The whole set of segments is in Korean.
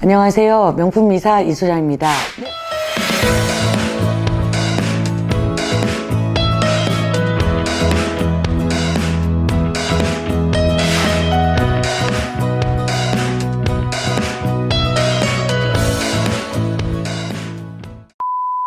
안녕하세요. 명품 미사 이수장입니다.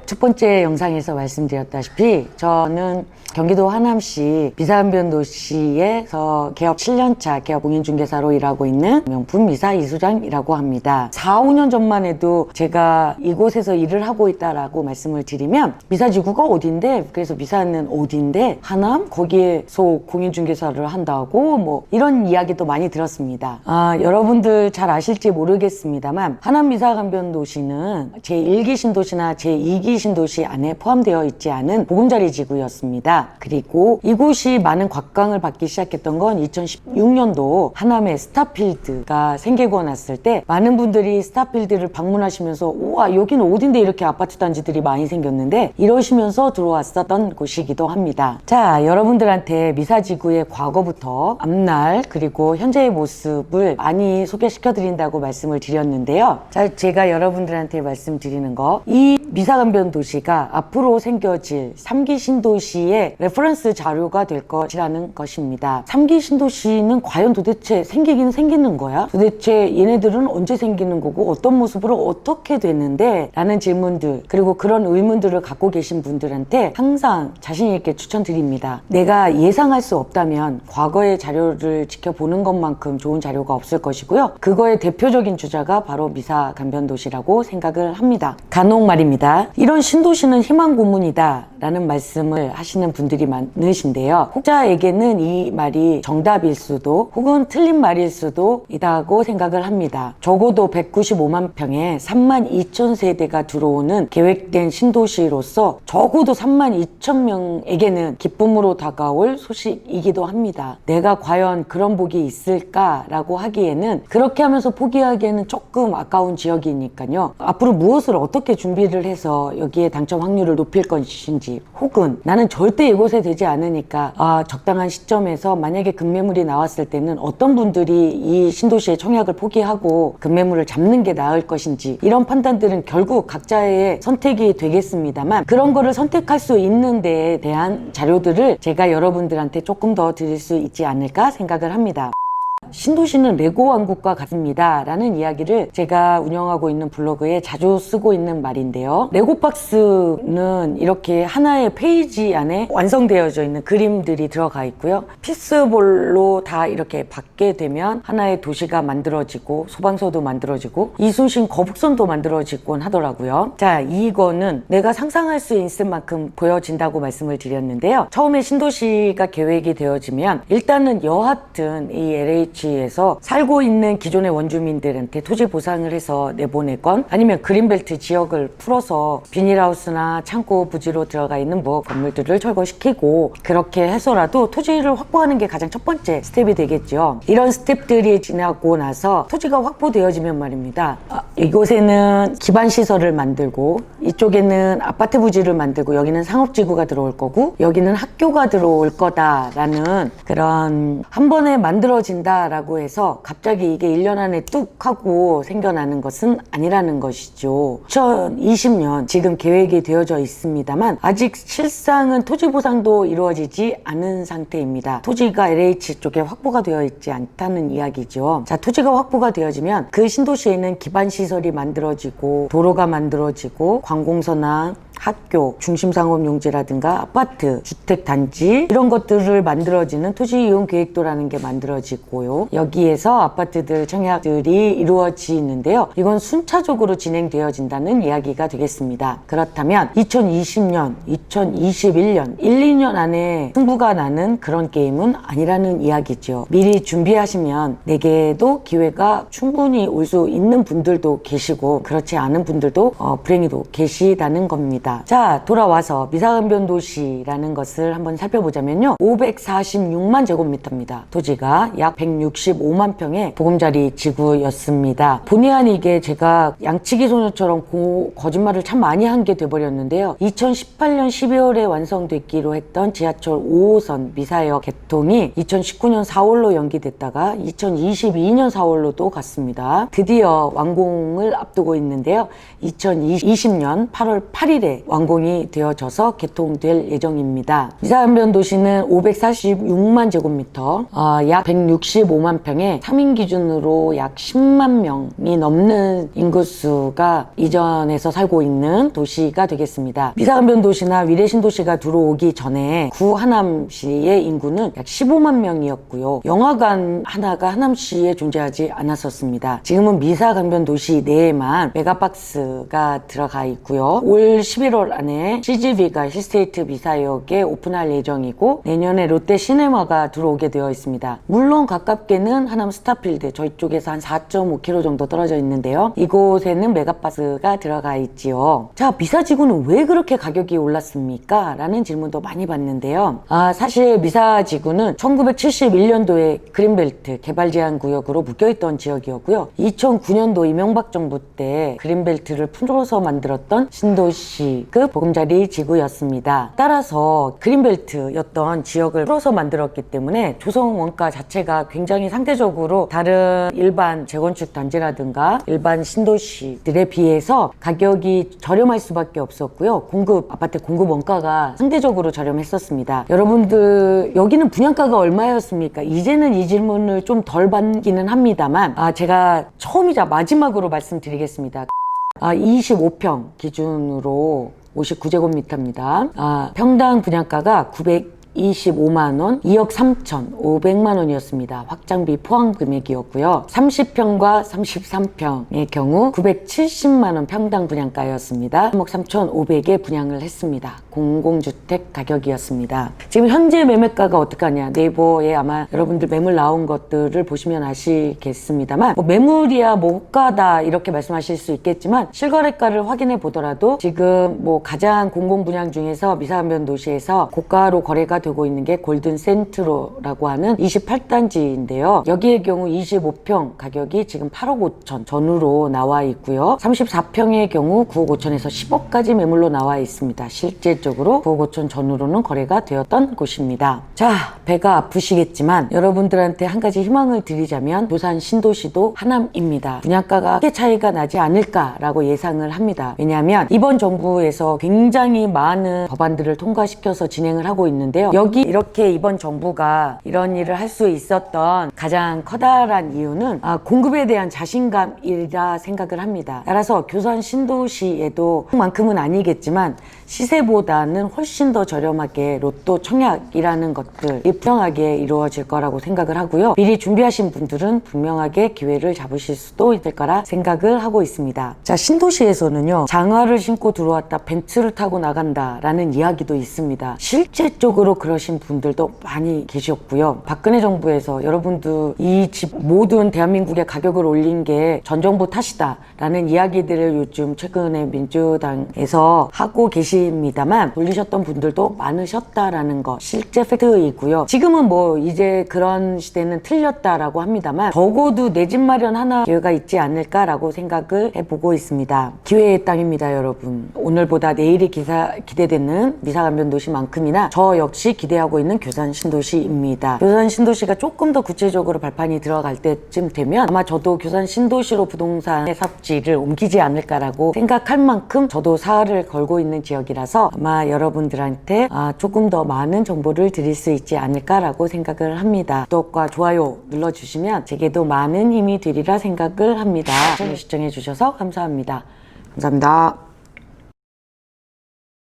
첫 번째 영상에서 말씀드렸다시피 저는 경기도 하남시 미사안변도시에서 개업 7년차 개업 공인중개사로 일하고 있는 명품 미사 이수장이라고 합니다. 4, 5년 전만 해도 제가 이곳에서 일을 하고 있다라고 말씀을 드리면 미사지구가 어딘데? 그래서 미사는 어딘데? 하남? 거기에서 공인중개사를 한다고? 뭐 이런 이야기도 많이 들었습니다. 여러분들 잘 아실지 모르겠습니다만 하남 미사안변도시는 제1기 신도시나 제2기 신도시 안에 포함되어 있지 않은 보금자리 지구였습니다. 그리고 이곳이 많은 곽광을 받기 시작했던 건 2016년도 하남에 스타필드가 생기고 났을 때 많은 분들이 스타필드를 방문하시면서 우와 여기는 어딘데 이렇게 아파트 단지들이 많이 생겼는데 이러시면서 들어왔었던 곳이기도 합니다. 자, 여러분들한테 미사지구의 과거부터 앞날 그리고 현재의 모습을 많이 소개시켜 드린다고 말씀을 드렸는데요. 자, 제가 여러분들한테 말씀드리는 거, 이 미사안변도시가 앞으로 생겨질 3기 신도시의 레퍼런스 자료가 될 것이라는 것입니다. 3기 신도시는 과연 도대체 생기긴 생기는 거야? 도대체 얘네들은 언제 생기는 거고 어떤 모습으로 어떻게 되는데? 라는 질문들, 그리고 그런 의문들을 갖고 계신 분들한테 항상 자신 있게 추천드립니다. 내가 예상할 수 없다면 과거의 자료를 지켜보는 것만큼 좋은 자료가 없을 것이고요. 그거의 대표적인 주자가 바로 미사안변도시라고 생각을 합니다. 간혹 말입니다. 이런 신도시는 희망 고문이다 라는 말씀을 하시는 분들이 많으신데요. 혹자에게는 이 말이 정답일 수도 혹은 틀린 말일 수도 있다고 생각을 합니다. 적어도 195만 평에 3만 2천 세대가 들어오는 계획된 신도시로서 적어도 3만 2천 명에게는 기쁨으로 다가올 소식이기도 합니다. 내가 과연 그런 복이 있을까라고 하기에는, 그렇게 하면서 포기하기에는 조금 아까운 지역이니까요. 앞으로 무엇을 어떻게 준비를 해서 여기에 당첨 확률을 높일 것인지, 혹은 나는 절대 이곳에 되지 않으니까 적당한 시점에서 만약에 급매물이 나왔을 때는 어떤 분들이 이 신도시의 청약을 포기하고 급매물을 잡는 게 나을 것인지, 이런 판단들은 결국 각자의 선택이 되겠습니다만 그런 거를 선택할 수 있는 데에 대한 자료들을 제가 여러분들한테 조금 더 드릴 수 있지 않을까 생각을 합니다. 신도시는 레고 왕국과 같습니다 라는 이야기를 제가 운영하고 있는 블로그에 자주 쓰고 있는 말인데요. 레고박스는 이렇게 하나의 페이지 안에 완성되어져 있는 그림들이 들어가 있고요. 피스볼로 다 이렇게 받게 되면 하나의 도시가 만들어지고 소방서도 만들어지고 이순신 거북선도 만들어지곤 하더라고요. 자, 이거는 내가 상상할 수 있을 만큼 보여진다고 말씀을 드렸는데요. 처음에 신도시가 계획이 되어지면 일단은 여하튼 이 LH에서 살고 있는 기존의 원주민들한테 토지 보상을 해서 내보내건, 아니면 그린벨트 지역을 풀어서 비닐하우스나 창고 부지로 들어가 있는 뭐 건물들을 철거시키고, 그렇게 해서라도 토지를 확보하는 게 가장 첫 번째 스텝이 되겠죠. 이런 스텝들이 지나고 나서 토지가 확보되어지면 말입니다. 이곳에는 기반시설을 만들고, 이쪽에는 아파트 부지를 만들고, 여기는 상업지구가 들어올 거고, 여기는 학교가 들어올 거다라는 그런 한 번에 만들어진다라고 해서 갑자기 이게 1년 안에 뚝 하고 생겨나는 것은 아니라는 것이죠. 2020년 지금 계획이 되어져 있습니다만 아직 실상은 토지 보상도 이루어지지 않은 상태입니다. 토지가 LH 쪽에 확보가 되어 있지 않다는 이야기죠. 자, 토지가 확보가 되어지면 그 신도시에는 기반시설이 만들어지고 도로가 만들어지고 관공서나 학교, 중심상업용지라든가 아파트, 주택단지, 이런 것들을 만들어지는 토지이용계획도라는 게 만들어지고요. 여기에서 아파트들 청약들이 이루어지는데요. 이건 순차적으로 진행되어진다는 이야기가 되겠습니다. 그렇다면 2020년, 2021년, 1, 2년 안에 승부가 나는 그런 게임은 아니라는 이야기죠. 미리 준비하시면 내게도 기회가 충분히 올 수 있는 분들도 계시고 그렇지 않은 분들도 불행히도 계시다는 겁니다. 있습니다. 자, 돌아와서 미사흡연도시라는 것을 한번 살펴보자면요. 546만 제곱미터입니다. 토지가 약 165만 평의 보금자리 지구였습니다. 본의 아니게 제가 양치기 소녀처럼 거짓말을 참 많이 한 게 돼버렸는데요. 2018년 12월에 완성됐기로 했던 지하철 5호선 미사역 개통이 2019년 4월로 연기됐다가 2022년 4월로 또 갔습니다. 드디어 완공을 앞두고 있는데요. 2020년 8월 8일에 완공이 되어져서 개통될 예정입니다. 미사흡연도시는 546만 제곱미터, 약 165만 평에 3인 기준으로 약 10만 명이 넘는 인구수가 이전에서 살고 있는 도시가 되겠습니다. 미사흡연도시나 위례신도시가 들어오기 전에 구 하남시의 인구는 약 15만 명이었고요. 영화관 하나가 하남시에 존재하지 않았었습니다. 지금은 미사흡연도시 내에만 메가박스가 들어가 있고요. 올 11월 안에 CGV가 힐스테이트 미사역에 오픈할 예정이고 내년에 롯데 시네마가 들어오게 되어 있습니다. 물론 가깝게는 하남 스타필드 저희 쪽에서 한 4.5km 정도 떨어져 있는데요. 이곳에는 메가박스가 들어가 있지요. 자, 미사지구는 왜 그렇게 가격이 올랐습니까? 라는 질문도 많이 받는데요. 사실 미사지구는 1971년도에 그린벨트 개발제한구역으로 묶여있던 지역이었고요. 2009년도 이명박 정부 때 그린벨트를 풀어서 만들었던 신도시급 보금자리 지구였습니다. 따라서 그린벨트였던 지역을 풀어서 만들었기 때문에 조성 원가 자체가 굉장히 상대적으로 다른 일반 재건축 단지라든가 일반 신도시들에 비해서 가격이 저렴할 수밖에 없었고요. 아파트 공급 원가가 상대적으로 저렴했었습니다. 여러분들 여기는 분양가가 얼마였습니까? 이제는 이 질문을 좀 덜 받기는 합니다만 제가 처음이자 마지막으로 말씀드리겠습니다. 25평 기준으로 59제곱미터입니다. 평당 분양가가 925만원, 2억 3,500만원이었습니다. 확장비 포함 금액이었고요. 30평과 33평의 경우 970만원 평당 분양가였습니다. 3억 3,500에 분양을 했습니다. 공공주택 가격이었습니다. 지금 현재 매매가가 어떡하냐, 네이버에 아마 여러분들 매물 나온 것들을 보시면 아시겠습니다만 매물이야 호가다 이렇게 말씀하실 수 있겠지만 실거래가를 확인해 보더라도 지금 가장 공공분양 중에서 미사흡연도시에서 고가로 거래가 되고 있는 게 골든센트로라고 하는 28단지인데요. 여기의 경우 25평 가격이 지금 8억 5천 전후로 나와 있고요. 34평의 경우 9억 5천에서 10억까지 매물로 나와 있습니다. 실제적으로 9억 5천 전후로는 거래가 되었던 곳입니다. 자, 배가 아프시겠지만 여러분들한테 한 가지 희망을 드리자면 부산 신도시도 하남입니다. 분양가가 크게 차이가 나지 않을까라고 예상을 합니다. 왜냐하면 이번 정부에서 굉장히 많은 법안들을 통과시켜서 진행을 하고 있는데요. 여기 이렇게 이번 정부가 이런 일을 할 수 있었던 가장 커다란 이유는 공급에 대한 자신감이라 생각을 합니다. 따라서 교산 신도시에도 만큼은 아니겠지만 시세보다는 훨씬 더 저렴하게 로또 청약이라는 것들이 분명하게 이루어질 거라고 생각을 하고요. 미리 준비하신 분들은 분명하게 기회를 잡으실 수도 있을 거라 생각을 하고 있습니다. 자, 신도시에서는요, 장화를 신고 들어왔다 벤츠를 타고 나간다라는 이야기도 있습니다. 실제적으로 그러신 분들도 많이 계셨고요. 박근혜 정부에서 여러분들 이 집 모든 대한민국의 가격을 올린 게 전 정부 탓이다라는 이야기들을 요즘 최근에 민주당에서 하고 계십니다만 돌리셨던 분들도 많으셨다라는 거 실제 팩트이고요. 지금은 이제 그런 시대는 틀렸다라고 합니다만 적어도 내 집 마련 하나 기회가 있지 않을까라고 생각을 해보고 있습니다. 기회의 땅입니다, 여러분. 오늘보다 내일이 기대되는 미사흡연도시만큼이나 저 역시 기대하고 있는 교산 신도시입니다. 교산 신도시가 조금 더 구체적으로 발판이 들어갈 때쯤 되면 아마 저도 교산 신도시로 부동산의 삽지를 옮기지 않을까라고 생각할 만큼 저도 사활을 걸고 있는 지역이라서 아마 여러분들한테 조금 더 많은 정보를 드릴 수 있지 않을까라고 생각을 합니다. 구독과 좋아요 눌러주시면 제게도 많은 힘이 되리라 생각을 합니다. 시청해 주셔서 감사합니다. 감사합니다.